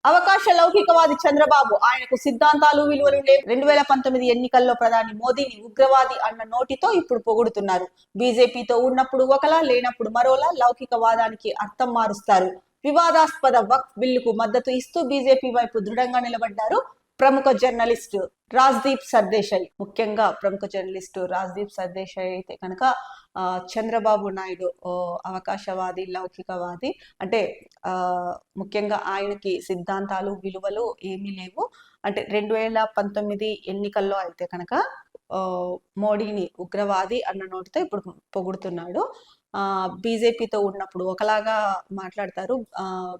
అవకాశ లౌకికవాది చంద్రబాబు ఆయనకు సిద్ధాంతాలు విలువలు లేవు. 2019 ఎన్నికల్లో ప్రధాని మోదీని ఉగ్రవాది అన్న నోటితో ఇప్పుడు పొగుడుతున్నారు. బీజేపీతో ఉన్నప్పుడు ఒకలా, లేనప్పుడు మరోలా లౌకికవాదానికి అర్థం మారుస్తారు. వివాదాస్పద వక్ఫ్ బిల్లుకు మద్దతు ఇస్తూ బీజేపీ వైపు దృఢంగా నిలబడ్డారు ప్రముఖ జర్నలిస్టు రాజ్దీప్ సర్దేశాయ్. ముఖ్యంగా ప్రముఖ జర్నలిస్టు రాజ్దీప్ సర్దేశాయ్ అయితే కనుక చంద్రబాబు నాయుడు అవకాశవాది, లౌకికవాది అంటే ముఖ్యంగా ఆయనకి సిద్ధాంతాలు విలువలు ఏమీ లేవు. అంటే 2019 ఎన్నికల్లో అయితే కనుక మోడీని ఉగ్రవాది అన్న నోటితో ఇప్పుడు పొగుడుతున్నాడు. బీజేపీతో ఉన్నప్పుడు ఒకలాగా మాట్లాడతారు,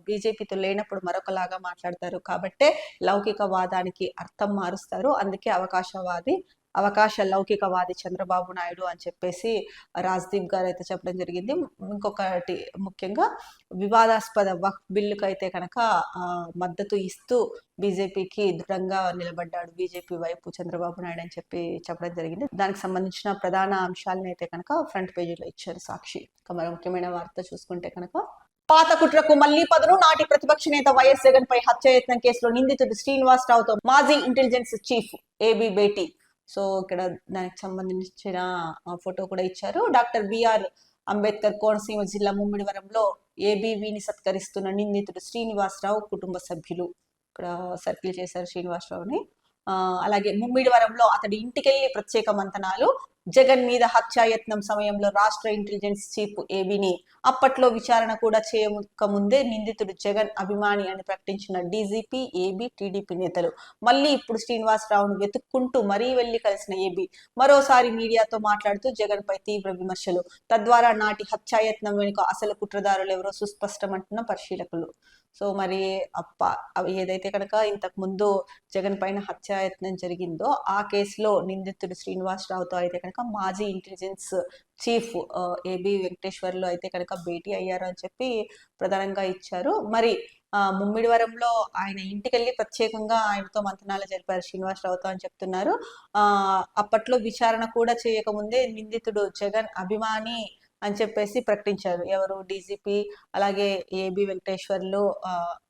బీజేపీతో లేనప్పుడు మరొకలాగా మాట్లాడతారు. కాబట్టే లౌకికవాదానికి అర్థం మారుస్తారు. అందుకే అవకాశ లౌకికవాది చంద్రబాబు నాయుడు అని చెప్పేసి రాజ్దీప్ గారు అయితే చెప్పడం జరిగింది. ఇంకొకటి ముఖ్యంగా వివాదాస్పద వక్ఫ్ బిల్లుకు అయితే కనుక మద్దతు ఇస్తూ బీజేపీకి దృఢంగా నిలబడ్డాడు బీజేపీ వైపు చంద్రబాబు నాయుడు అని చెప్పడం జరిగింది. దానికి సంబంధించిన ప్రధాన అంశాలను అయితే కనుక ఫ్రంట్ పేజీలో ఇచ్చారు సాక్షి. మరో ముఖ్యమైన వార్త చూసుకుంటే కనుక పాత కుట్రకు మళ్లీ పదును. నాటి ప్రతిపక్ష నేత వైఎస్ జగన్ పై హత్యాయత్నం కేసులో నిందితుడు శ్రీనివాసరావుతో మాజీ ఇంటెలిజెన్స్ చీఫ్ ఏబీ భేటీ. సో ఇక్కడ దానికి సంబంధించిన ఫోటో కూడా ఇచ్చారు. డాక్టర్ బిఆర్ అంబేద్కర్ కోనసీమ జిల్లా ముమ్మిడివరంలో ఏబీవీని సత్కరిస్తున్న నిందితుడు శ్రీనివాసరావు కుటుంబ సభ్యులు ఇక్కడ సర్కిల్ చేశారు శ్రీనివాసరావుని. అలాగే ముమ్మిడివరంలో అతడి ఇంటికెళ్లి ప్రత్యేక మంతనాలు. జగన్ మీద హత్యాయత్నం సమయంలో రాష్ట్ర ఇంటెలిజెన్స్ చీఫ్ ఏబీని అప్పట్లో విచారణ కూడా చేయకముందే నిందితుడు జగన్ అభిమాని అని ప్రకటించిన డీజీపీ, ఏబీ, టీడీపీ నేతలు మళ్ళీ ఇప్పుడు శ్రీనివాసరావును వెతుక్కుంటూ మరీ వెళ్లి కలిసిన ఏబీ మరోసారి మీడియాతో మాట్లాడుతూ జగన్ పై తీవ్ర విమర్శలు. తద్వారా నాటి హత్యాయత్నం వెనుక అసలు కుట్రదారులు ఎవరో సుస్పష్టమంటున్న పరిశీలకులు. సో మరి ఏదైతే కనుక ఇంతకు ముందు జగన్ పైన హత్యాయత్నం జరిగిందో ఆ కేసులో నిందితుడు శ్రీనివాసరావుతో అయితే కనుక మాజీ ఇంటెలిజెన్స్ చీఫ్ ఏబీ వెంకటేశ్వర్లు అయితే కనుక భేటీ అయ్యారు అని చెప్పి ప్రధానంగా ఇచ్చారు. మరి ముమ్మిడివరంలో ఆయన ఇంటికెళ్ళి ప్రత్యేకంగా ఆయనతో మంతనాలు జరిపారు శ్రీనివాసరావుతో అని చెప్తున్నారు. అప్పట్లో విచారణ కూడా చేయకముందే నిందితుడు జగన్ అభిమాని అని చెప్పేసి ప్రకటించారు ఎవరు, డీజీపీ, అలాగే ఏబీ వెంకటేశ్వర్లు,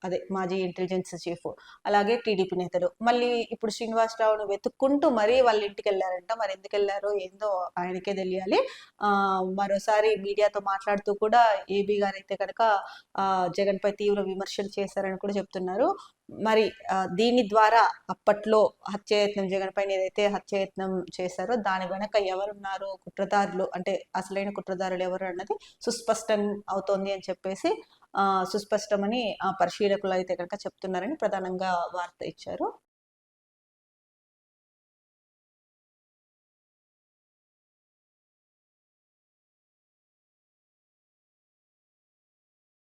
అదే మాజీ ఇంటెలిజెన్స్ చీఫ్, అలాగే టీడీపీ నేతలు మళ్ళీ ఇప్పుడు శ్రీనివాసరావును వెతుక్కుంటూ మరీ వాళ్ళ ఇంటికి వెళ్ళారంట. మరి ఎందుకు వెళ్ళారో ఏందో ఆయనకే తెలియాలి. మరోసారి మీడియాతో మాట్లాడుతూ కూడా ఏబీ గారు అయితే కనుక జగన్ పై తీవ్ర విమర్శలు చేశారని కూడా చెప్తున్నారు. మరి దీని ద్వారా అప్పట్లో హత్యాయత్నం జగన్ పైన ఏదైతే హత్యాయత్నం చేశారో దాని వెనక ఎవరున్నారు, కుట్రదారులు అంటే అసలైన కుట్రదారులు ఎవరు అన్నది సుస్పష్టం అవుతోంది అని చెప్పేసి సుస్పష్టమని పరిశీలకులు అయితే కనుక చెప్తున్నారని ప్రధానంగా వార్త ఇచ్చారు.